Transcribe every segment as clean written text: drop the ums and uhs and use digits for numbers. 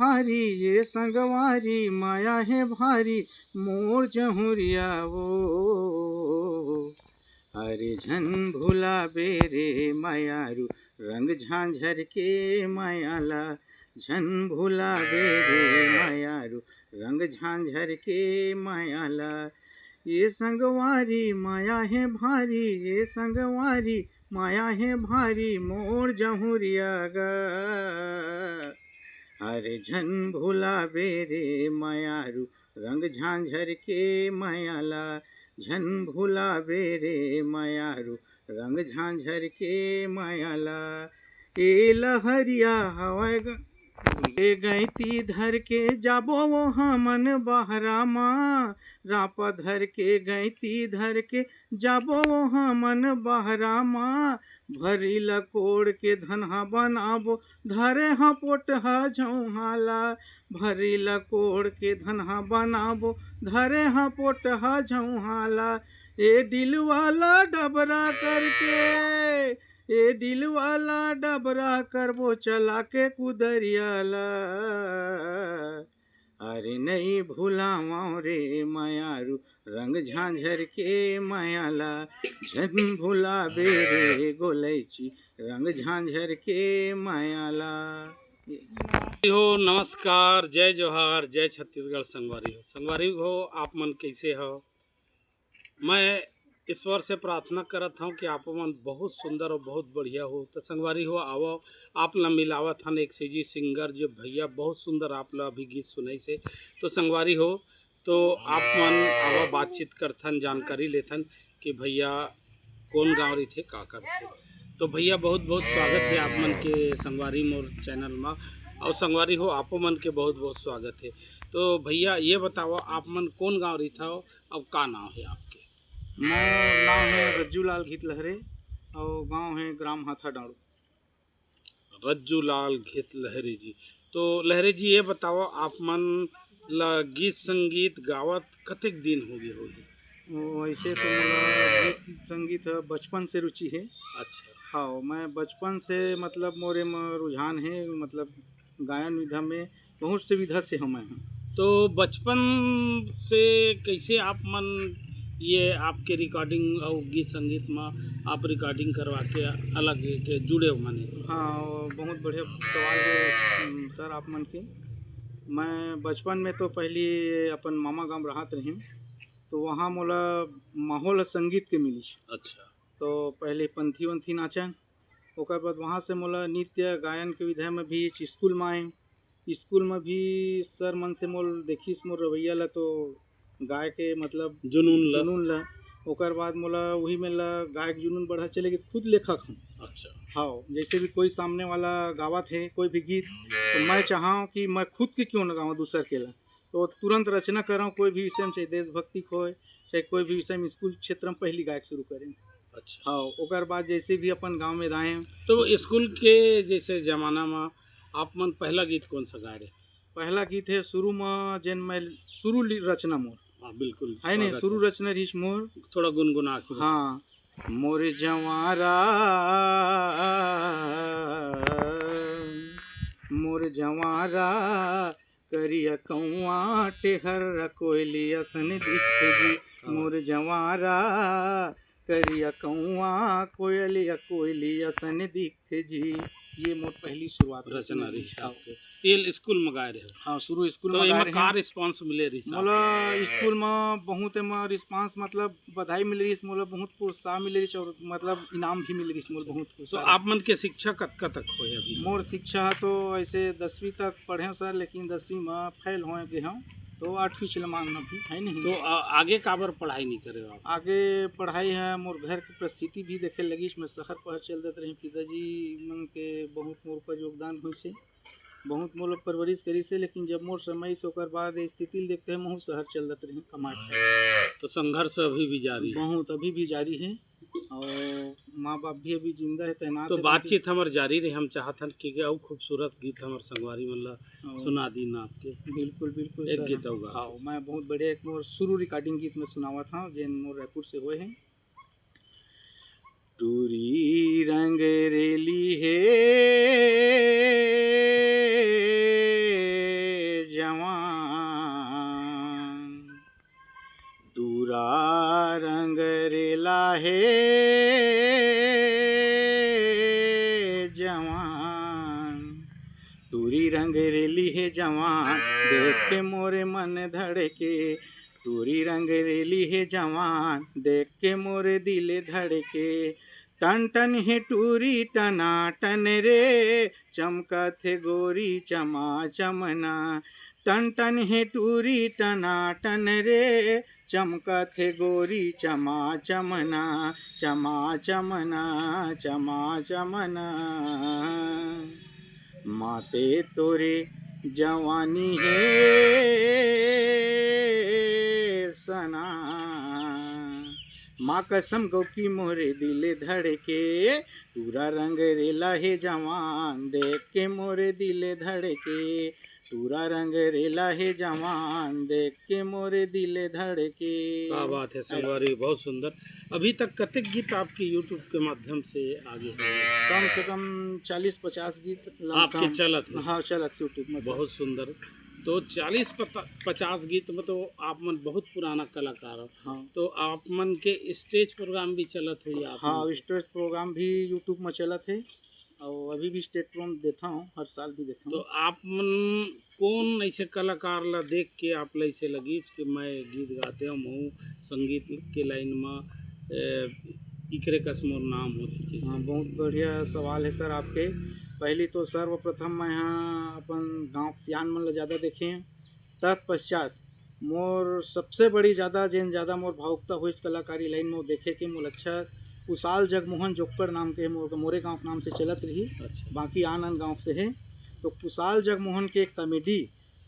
भारी ये संगवारी माया है भारी मोर जहुरिया वो। अरे झन भूला बेरे मायारू रंग झांझर के मायाला, झन भूला बेरे मायारू रंग झांझर के मायाला। ये संगवारी माया है भारी, ये संगवारी माया है भारी मोर जहुरिया गा। अरे झन भूला बेरे मायारू रंग झांझर के मायाला, झन भूला बेरे मायारू रंग झांझर के मायाला। ए लहरिया हवाए ए गईती धर के जाबो वो हमन बहरा माँ, रापा धर के गईती धर के जाबो वो हमन बहरा माँ। भरी लकोड़ के धनहा बनाबो धरे हाँ पोटहा झौहाला, भरी लकोड़ के धनहा बनाबो धरे हाँ पोटहा झौहाला। ए दिल वाला डबरा करके, ए दिल वाला डबरा करबो चला के कुदरियाला। अरे नहीं भूलावा रे मायारू रंग झांझर के मायाला, झन भूला बेरे गोलैची रंग झांझर के मायाला। हो नमस्कार, जय जोहार, जय छत्तीसगढ़। संगवारी हो आप मन कैसे हो? मैं ईश्वर से प्रार्थना करत हूँ कि आप मन बहुत सुंदर और बहुत बढ़िया हो। तो संगवारी हो आओ आप ला मिलावत हन एक सीजी सिंगर जो भैया बहुत सुंदर आप ला अभी गीत सुनाई से। तो संगवारी हो तो आप मन आवा बातचीत करथन, जानकारी लेथन कि भैया कौन गाँव रही थे का करते। तो भैया बहुत बहुत स्वागत है आप मन के संगवारी मोर चैनल में। और संगवारी हो आपो मन के बहुत बहुत स्वागत है। तो भैया ये बताओ आप मन कौन गाँव रही था और का नाम है आपके? मोर नाम है रज्जू लाल घीत लहरे और गांव है ग्राम हाथा डाड़ू। रज्जू लाल घेत लहरे जी। तो लहरे जी ये बताओ आप मन ला गीत संगीत गावत कतेक दिन हो गए होगी? वैसे तो मोला गीत संगीत बचपन से रुचि है। अच्छा। हाँ, मैं बचपन से मतलब मोरे में रुझान है, मतलब गायन विधा में बहुत से विधा से हम हैं। तो बचपन से कैसे आप मन ये आपके रिकॉर्डिंग और गीत संगीत में आप रिकॉर्डिंग करवा के अलग के जुड़े हो माने? हाँ, बहुत बढ़िया सवाल है सर आप मन के। मैं बचपन में तो पहले अपन मामा गांव रहत रही, तो वहाँ मोला माहौल संगीत के मिली। अच्छा। तो पहले पंथी वंथी नाचन, ओकर बाद वहाँ से मोला नृत्य गायन के विधा में भी स्कूल में आए। स्कूल में भी सर मन से मोल देखिस मोर रवैया ला तो गाय के मतलब जुनून ला। ओकर बाद मोला वही में ला गायक जुनून बढ़ा चले कि खुद लेखक हूँ। अच्छा। हाँ, जैसे भी कोई सामने वाला गावत है कोई भी गीत, तो मैं चाहूँ कि मैं खुद के क्यों न गाऊँ दूसर के ला, तो तुरंत रचना कराऊँ कोई भी विषय में, चाहे देशभक्ति को हो चाहे कोई भी विषय में। स्कूल क्षेत्र में पहली गायक शुरू करें। अच्छा। हाँ, ओकर बाद जैसे भी अपन गांव में आए। तो स्कूल के जैसे जमाना में आप मन पहला गीत कौन सा गाए रहे? पहला गीत है शुरू में जन मैं शुरू रचना मोर। हाँ बिल्कुल है नहीं, शुरू रचना रहीश मोर थोड़ा गुनगुना के। हाँ, मोर जवारा मोर जवारा करिया कौआ टेहर कोयलिया सन दिखते जी। मोर जवारा करिया कौआ कोयलिया सन दिखते जी। ये मोर पहली शुरुआत रचना रही तेल स्कूल में गाए रहे। हाँ, शुरू स्कूल तो में गाए का रहे। रिस्पांस मिले रही? मोला स्कूल में बहुत रिस्पांस मतलब बधाई मिल रही, मोला बहुत प्रोत्साहन मिल रही और मतलब इनाम भी मिल रही मोला बहुत। तो आप मन के शिक्षा कतका तक हो अभी? मोर शिक्षा तो ऐसे 10वीं तक पढ़े सर, लेकिन 10वीं में फेल होए गए हम, तो 8वीं चल मांगना भी है नहीं। तो आगे काबर पढ़ाई नहीं करे आप? आगे पढ़ाई है मोर घर की परिस्थिति भी देखे लगी, मैं शहर पढ़ चल देते रही। पिताजी मन के बहुत मोर पर योगदान हुई से, बहुत मोर परवरिश करी से, लेकिन जब मोर समय से ओकर बाद स्थिति देखते हैं महू शहर चल देते रही कमाए। तो संघर्ष अभी भी जारी है? बहुत अभी भी जारी है और माँ बाप भी अभी जिंदा है, तैनात। तो बातचीत हमार जारी रही। हम चाहत हन कि और खूबसूरत गीत हमार संगवारी मन सुना दी ना आपके। बिल्कुल बिल्कुल एक गीत होगा। हाँ, मैं बहुत बढ़िया एक मोर शुरू रिकॉर्डिंग गीत में सुनावा था जैन मोर रायपुर से हुए हैं। टूरी रंग रेली है हे जवान, तूरी रंग रेली है जवान, देख के मोरे मन धड़के, तूरी रंग रेली है जवान, देख के मोरे दिल धड़के। टन टन है टूरी टना टन रे, चमका थे गोरी चमा चमना। टन टन है टूरी टना टन रे, चमका थे गोरी चमा चमना, चमा चमना, चमा चमना। माते तोरे जवानी है सना, माँ कसम गो की मोरे दिल धड़के, पूरा रंग रेला है जवान, देख के मोरे दिल धड़के, पूरा रंग रेला है जवान, देख के मोरे दिल धड़के। क्या बात है संगवारी, बहुत सुंदर। अभी तक कतक गीत आपके यूट्यूब के माध्यम से आगे हैं? कम से कम 40-50 गीत आपके चलत हैं? हाँ चलत यूट्यूब में। बहुत सुंदर। तो 40-50 गीत में तो आप मन बहुत पुराना कलाकार हो। हाँ। तो आप मन के स्टेज प्रोग्राम भी चलत हुई आप? हाँ, स्टेज प्रोग्राम भी यूट्यूब में चलत है और अभी भी स्टेज प्रोग्राम देता हूँ, हर साल भी देता हूँ। तो आप मन कौन ऐसे कलाकार ला देख के आप ला ऐसे लगी कि मैं गीत गाते हूँ संगीत के लाइन में इकरे कस मोर नाम होती चीज़? हाँ, बहुत बढ़िया सवाल है सर आपके। पहली तो सर्वप्रथम मैं यहाँ अपन गाँव सियान मन ला ज़्यादा देखे हैं, तत्पश्चात मोर सबसे बड़ी ज़्यादा मोर भावुकता हुई इस कलाकारी लाइन में देखे के मोल अच्छा कुशाल जगमोहन जोगकर नाम के मोरे गांव के नाम से चलत रही। अच्छा। बाकी आनंद गांव से है। तो कुशाल जगमोहन के एक कॉमेडी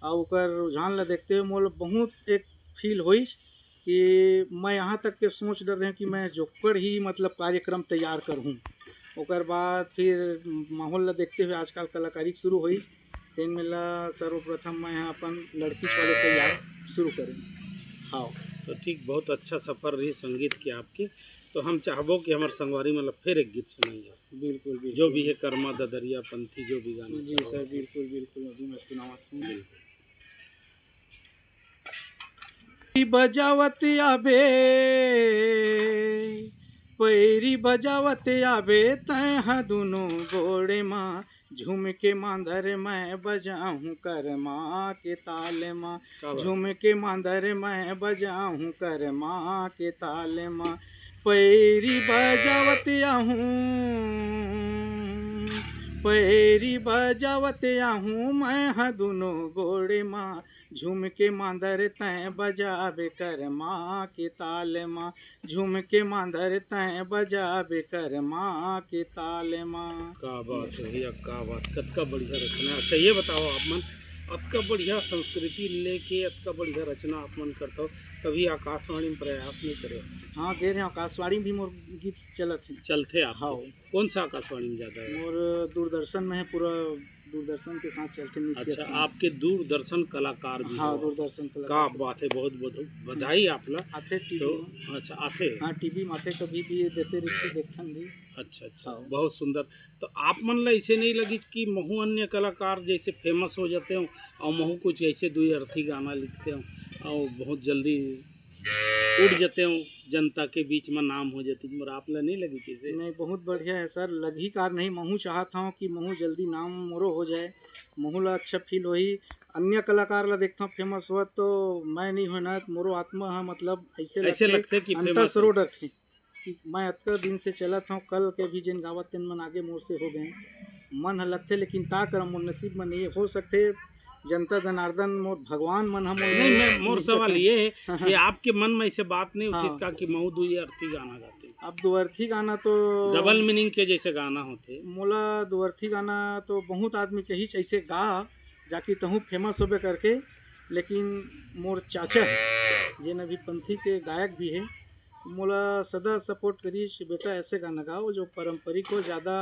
और ओकर रुझान ला देखते हुए मोल बहुत एक फील हुई कि मैं यहाँ तक के सोच डर रहे कि मैं जोगकर ही मतलब कार्यक्रम तैयार करूँ। ओकर बाद फिर माहौल ला देखते हुए आजकल कलाकारी शुरू हुई। तेन में ला सर्वप्रथम मैं यहाँ अपन लड़की वाले तैयार शुरू करें। हाँ, तो ठीक, बहुत अच्छा सफ़र रही संगीत की आपकी। तो हम चाहबो कि हमारे संगवारी मतलब फिर एक गीत सुनाइए। बिल्कुल बिल्कुल, जो भी है कर्मा ददरिया पंथी जो भी गाना। जी सर, बिल्कुल बिल्कुल, अभी मैं सुनावत हूँ। बजावत आबे पैरी बजावत आबे तह दोनों गोड़े माँ, झूम के मांधर मैं बजाऊँ कर माँ के ताल माँ, झूम के मांधर मैं बजाऊँ कर माँ के ताल माँ। पैरी बजावत आहूँ, पैरी बजावत आहूँ मैं हाँ दोनों गोड़े माँ, झूम के मांदर तैं बजाबे कर माँ के ताल माँ, झूम के मांदर तैं बजाबे कर माँ के ताल माँ। क्या बात है भैया, क्या बात, कतका बढ़िया रचना। अच्छा ये बताओ आप मन अतका बढ़िया संस्कृति लेके अतका बढ़िया रचना आप मन करता हो, कभी आकाशवाणी में प्रयास नहीं करे? हाँ, दे रहे हैं, आकाशवाणी भी मोर गीत चलत है। चलते आप? हाँ। कौन सा आकाशवाणी में ज़्यादा है? मोर दूरदर्शन में है, पूरा दूरदर्शन के साथ चलते हैं। अच्छा, आपके दूरदर्शन कलाकार भी? हाँ, दूरदर्शन क्या कलाकार। बात है, बहुत बहुत बधाई आप ला। आते टीवी तो में। अच्छा आते? हाँ, टीवी में आते, कभी भी देते रहते, देखन भी। अच्छा अच्छा, हाँ। बहुत सुंदर। तो आप मन ला ऐसे नहीं लगी कि महू अन्य कलाकार जैसे फेमस हो जाते हो और महू कुछ ऐसे दुई अर्थी गाना लिखते हो और बहुत जल्दी उड़ जाते हो, जनता के बीच में नाम हो जाती, मगर आप ला नहीं लगी चीज़ें? नहीं, बहुत बढ़िया है सर, लगी कार नहीं। महू चाहता हूँ कि महू जल्दी नाम मोरो हो जाए, महू ला अच्छा फील होई। अन्य कलाकार ला देखता हूँ फेमस हुआ तो मैं नहीं होना, मोरो आत्मा है मतलब ऐसे लगते कि अंतर सरो डरते कि मैं अतका दिन से चलत हूँ, कल के भी जिन गावत तेन मन आगे मोर से हो गए, मन है लगते, लेकिन का करम मोर नसीब में नहीं हो सकते। जनता जनार्दन मोर भगवान मन हम नहीं, मैं मोर सवाल ये है कि आपके मन में ऐसे बात नहीं उठी हाँ। इसका कि महू दुई अर्थी गाना गाते? अब दुअर्थी गाना तो डबल मीनिंग के जैसे गाना होते? मोला दुअर्थी गाना तो बहुत आदमी कही ऐसे गा जाकि तहूँ फेमस होबे करके, लेकिन मोर चाचा है जे नभी पंथी के गायक भी है, मोला सदा सपोर्ट करी बेटा ऐसे गाना गाओ जो पारंपरिक हो, ज़्यादा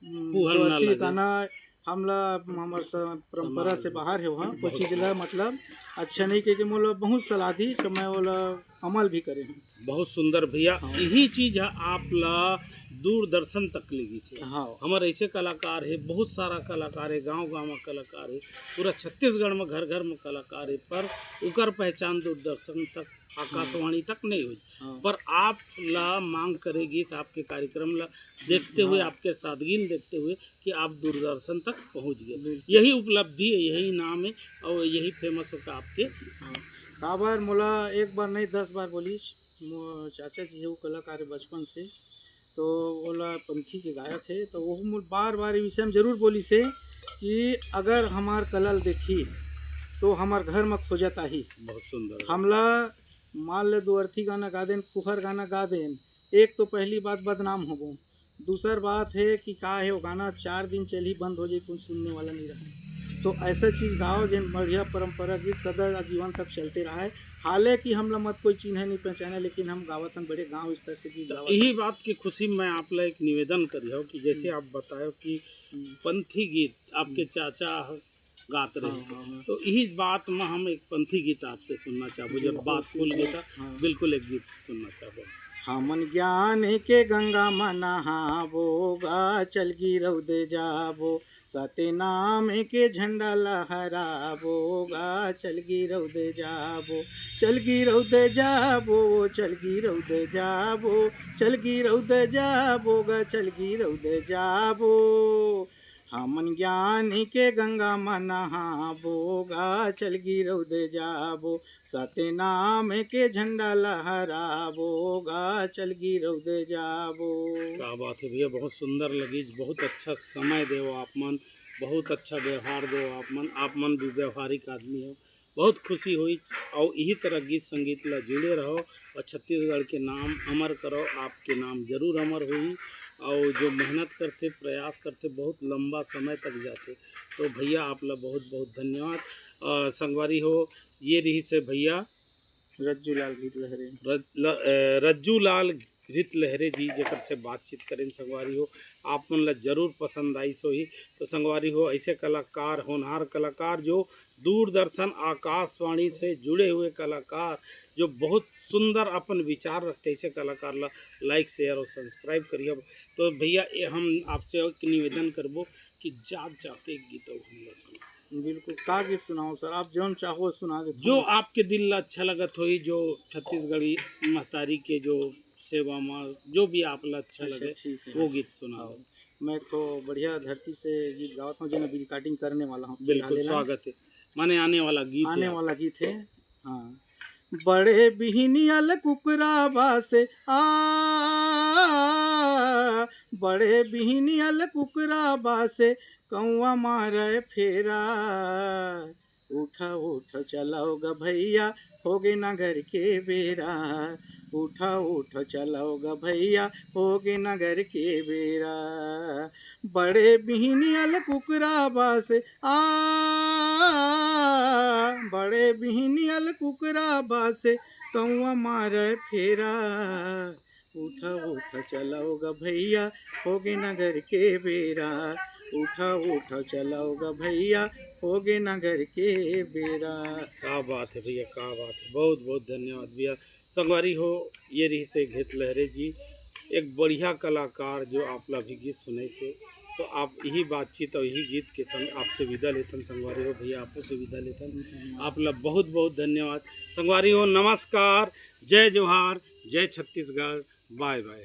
दुअर्थी गाना हमला हमार परंपरा से बाहर है, वहाँ कोई चीज़ ला मतलब अच्छा नहीं के मोला बहुत सलाह दी तो मैं बोला अमल भी करे हूँ। बहुत सुंदर भैया। हाँ। यही चीज़ है आप ला दूरदर्शन तक लगी से। हाँ, हमारे ऐसे कलाकार है, बहुत सारा कलाकार है, गांव-गांव में कलाकार है, पूरा छत्तीसगढ़ में घर घर में कलाकार है, पर उकर पहचान दूरदर्शन तक आकाशवाणी तक नहीं हुई। हाँ। पर आप ला मांग करेगी आपके कार्यक्रम ला देखते हुए, हाँ। आपके सादगीन देखते हुए कि आप दूरदर्शन तक पहुंच गए। बिल्कुल। यही उपलब्धि है, यही नाम है और यही फेमस होगा आपके। हाँ। का बार मोला एक बार नहीं 10 बार बोलिस, चाचा जी वो कलाकार है बचपन से, तो ओला पंथी के गायक है, तो वो मोल बार बार ये विषय में जरूर बोली से कि अगर हमार कलल देखी तो हमार घर में खोजत आही। बहुत सुंदर। हमला मान ले दो अर्थी गाना गा देन, कुहर गाना गा देन, एक तो पहली बात बदनाम हो गो, दूसर बात है कि का है वो गाना 4 दिन चल ही बंद हो जाए, कुछ सुनने वाला नहीं रहे। तो ऐसा चीज़ गाओ जिन बढ़िया परंपरा गीत सदा जीवन तक चलते रहा है। हालांकि हम लोग मत कोई चिन्ह नहीं पहचाने, लेकिन हम गावत हम बड़े गाँव स्तर से गीत गावत। यही बात की खुशी में आप ला एक निवेदन करियो कि जैसे आप बताओ कि पंथी गीत आपके चाचा गात रहे, हाँ, हाँ। तो यही बात में हम एक पंथी गीत आपसे सुनना चाहबो। जब बात खुल गई था, हाँ। बिल्कुल एक गीत सुनना चाहबो। हमन ज्ञान के गंगा में नहाबोगा, चल गिरौ दे जाबो, सत्य नाम के झंडा लहराबोगा, चल गिरौ दे जाबो, चल गिरौ दे जाबो, चल गिरौ दे जाबो, चल गिरौ दे जाबो गा, चल गिरौ दे जाबो। हमन ज्ञान के गंगा में नहाबोगा, चल गिरौ दे जाबो, सत्य नाम के झंडा लहराबोगा, चल गिरौ दे जाबो। क्या बात है भैया, बहुत सुंदर लगी, बहुत अच्छा समय दो आप मन, बहुत अच्छा व्यवहार दो आप मन भी व्यवहारिक आदमी हो। बहुत खुशी हुई और यही तरह गीत संगीत ला जुड़े रहो और छत्तीसगढ़ के नाम अमर करो, आपके नाम जरूर अमर हुई। और जो मेहनत करते प्रयास करते बहुत लंबा समय तक जाते, तो भैया आप ला बहुत बहुत धन्यवाद। संगवारी हो, ये रही से भैया रज्जू लाल गीत लहरे, रज्जू लाल घृत लहरे जी जेकर से बातचीत करें। संगवारी हो, आप मन ला जरूर पसंद आई सो ही। तो संगवारी हो, ऐसे कलाकार, होनहार कलाकार, जो दूरदर्शन आकाशवाणी से जुड़े हुए कलाकार, जो बहुत सुंदर अपन विचार रखते, ऐसे कलाकार ला लाइक शेयर और सब्सक्राइब करिए। तो भैया ये हम आपसे एक निवेदन करबो कि जात जाते गीत हम लोग बिल्कुल का गीत सुनाओ सर, आप जौन चाहो सुना दे। जो आपके दिल ला अच्छा लगत होई, जो छत्तीसगढ़ी महतारी के जो सेवा में जो भी आप ला अच्छा लगे, ठीक है, वो गीत सुनाओ। मैं तो बढ़िया धरती से गीत गावत हूँ, जो मैं रिकॉर्डिंग करने वाला हूँ। बिल्कुल स्वागत है, माने आने वाला गीत आने है। वाला गीत है। हाँ। बड़े बिहनियल कुकरा बासे बड़े बिहनियल कुकरा बासे कौआ मारे फेरा, उठा उठ चलाओ ग भैया, हो गे नगर के बेरा, उठा उठ चलाओ ग भैया, हो गे नगर के बेरा। बड़े बिहनियल कुकरा बासे बड़े बिहनियल कुकरा बासे कौआ मारे फेरा, उठा उठ चलाओ ग भैया, हो गे नगर के बेरा, उठा उठ चलाओ ग भैया, हो गे नगर के बेरा। क्या बात है भैया, क्या बात है, बहुत बहुत धन्यवाद भैया। संगवारी हो, ये रही से घृत लहरे जी, एक बढ़िया कलाकार, जो आप ला भी गीत सुने थे। तो आप यही बातचीत और यही गीत के संग आपसे विदा लेतन। संगवारी हो भैया, आपको से विदा लेतन। आप ला बहुत बहुत धन्यवाद। संगवारी हो, नमस्कार, जय जोहार, जय छत्तीसगढ़, बाय बाय।